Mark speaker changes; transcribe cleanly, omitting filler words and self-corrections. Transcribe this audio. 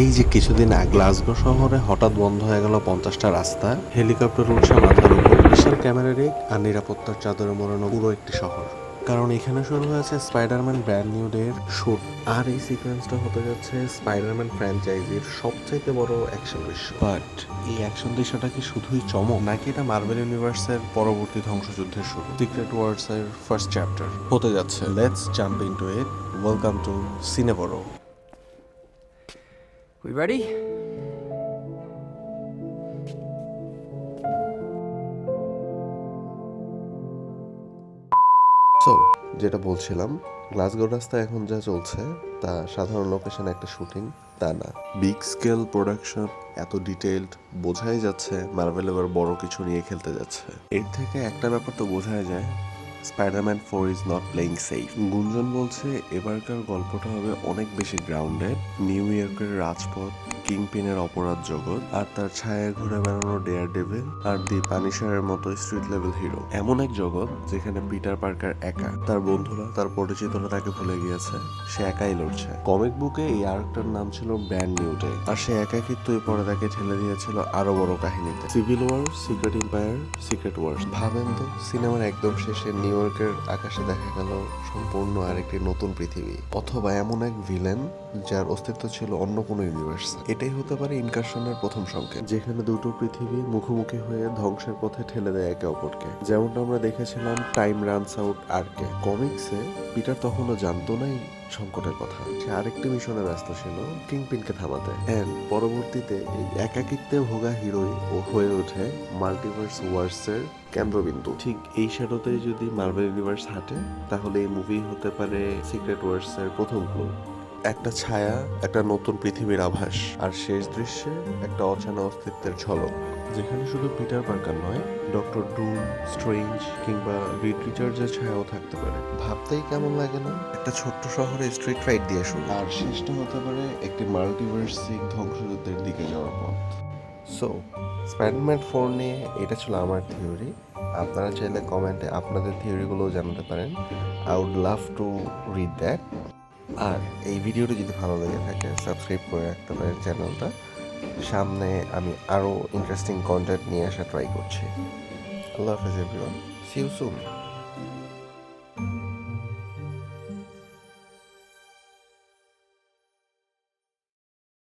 Speaker 1: এই যে কিছুদিন আগে গ্লাসগো শহরে হঠাৎ বন্ধ হয়ে গেল 50টা রাস্তা, হেলিকপ্টার উঠছে মাথার উপর, বিশাল ক্যামেরা রিগ আর নিরাপত্তার চাদরে মোড়ানো পুরো একটি শহর। কারণ এখানে শুরু হয়েছে স্পাইডারম্যান ব্র্যান্ড নিউ ডে এর শুট। আর এই সিকোয়েন্সটা হতে যাচ্ছে স্পাইডারম্যান ফ্র্যাঞ্চাইজির সবচাইতে বড় অ্যাকশন দৃশ্য। বাট এই অ্যাকশন দৃশ্যটা কি শুধুই চমক, নাকি এটা মার্ভেল ইউনিভার্সের পরবর্তী ধ্বংসযুদ্ধের শুরু? সিক্রেট ওয়ার্স এর ফার্স্ট চ্যাপ্টার হতে যাচ্ছে। Let's jump into it. Welcome to Cinebro.
Speaker 2: We ready?
Speaker 1: So যেটা বলছিলাম, গ্লাসগো রাস্তায় এখন যা চলছে তা সাধারণ লোকেশনে একটা শুটিং তা না, বিগ স্কেল প্রোডাকশন, এত ডিটেইলড, বোঝাই যাচ্ছে মার্ভেল এবার বড় কিছু নিয়ে খেলতে যাচ্ছে। এর থেকে একটা ব্যাপার তো বোঝাই যায়, Spiderman 4 is not playing safe. গুঞ্জন বলছে এবারকার গল্পটা হবে অনেক বেশি গ্রাউন্ডেড। নিউ ইয়র্কের রাজপথ, কিংপিনের অপরাধ জগৎ, আর তার ছায়ায় ঘুরে বেড়ানো ডেয়ার ডেভিল আর দি পানিশারের মতো স্ট্রিট লেভেল হিরো। এমন এক জগৎ যেখানে পিটার পার্কার একা, তার বন্ধুরা, তার পরিচিতরা তাকে ভুলে গিয়েছে, সে একাই লড়ছে। কমিক বুকে এই আর্কটার নাম ছিল ব্র্যান্ড নিউ ডে, আর সে একাকিত্বই পরে তাকে ঠেলে দিয়েছিল আরো বড় কাহিনীতে। Civil war, secret empire, secret wars. ভাবেন তো, সিনেমার একদম শেষে নিউ ইয়র্কের আকাশে দেখা গেল সম্পূর্ণ আরেকটি নতুন পৃথিবী, অথবা এমন এক ভিলেন যার অস্তিত্ব ছিল অন্য কোনো ইউনিভার্সে। এটাই হতে পারে ইনকারশনের প্রথম সংকেত, যেখানে দুটো পৃথিবী মুখোমুখি হয়ে ধ্বংসের পথে ঠেলে দেয় একে অপরকে। যেমনটা আমরা দেখেছিলাম টাইম রানস আউট আর্কে। কমিক্সে পিটার তখনও জানতো না এই সংকটের কথা, সে আরেকটি মিশনে ব্যস্ত ছিল, কিংপিনকে থামাতে। এন্ড পরবর্তীতে এই একাকিত্বে ভোগা হিরোই ও হয়ে ওঠে মাল্টিভার্স ওয়ার্সের কেন্দ্রবিন্দু। ঠিক এই শ্যাডোতেই যদি মার্ভেল ইউনিভার্স হাঁটে, তাহলে এই মুভি হতে পারে সিক্রেট ওয়ার্সের প্রথম ক্লু। একটা ছায়া, একটা নতুন পৃথিবীর আভাস, আর শেষ দৃশ্যে একটা অচেনা অস্তিত্বের ঝলক, যেখানে শুধু পিটার পার্কার নয়, ডক্টর ডুম, স্ট্রেঞ্জ কিংবা রিড রিচার্ডসের ছায়াও থাকতে পারে। ভাবতেই কেমন লাগে না, একটা ছোট্ট শহরে স্ট্রিট ফাইট দিয়ে শুরু, আর শেষটা হতে পারে একটি মাল্টিভার্সিক ধ্বংসযুদ্ধের দিকে যাওয়ার পথ। সো স্পাইডারম্যান 4 নিয়ে এটা ছিল আমার থিওরি। আপনারা চাইলে কমেন্টে আপনাদের থিওরিগুলোও জানাতে পারেন। I would love to read that. আর এই ভিডিওটি যদি ভালো লেগে থাকে, সাবস্ক্রাইব করে রাখতে পারেন চ্যানেলটা। সামনে আমি আরও ইন্টারেস্টিং কন্টেন্ট নিয়ে আসা ট্রাই করছি। আল্লাহ হাফেজ এভরিওয়ান, সি ইউ সুন।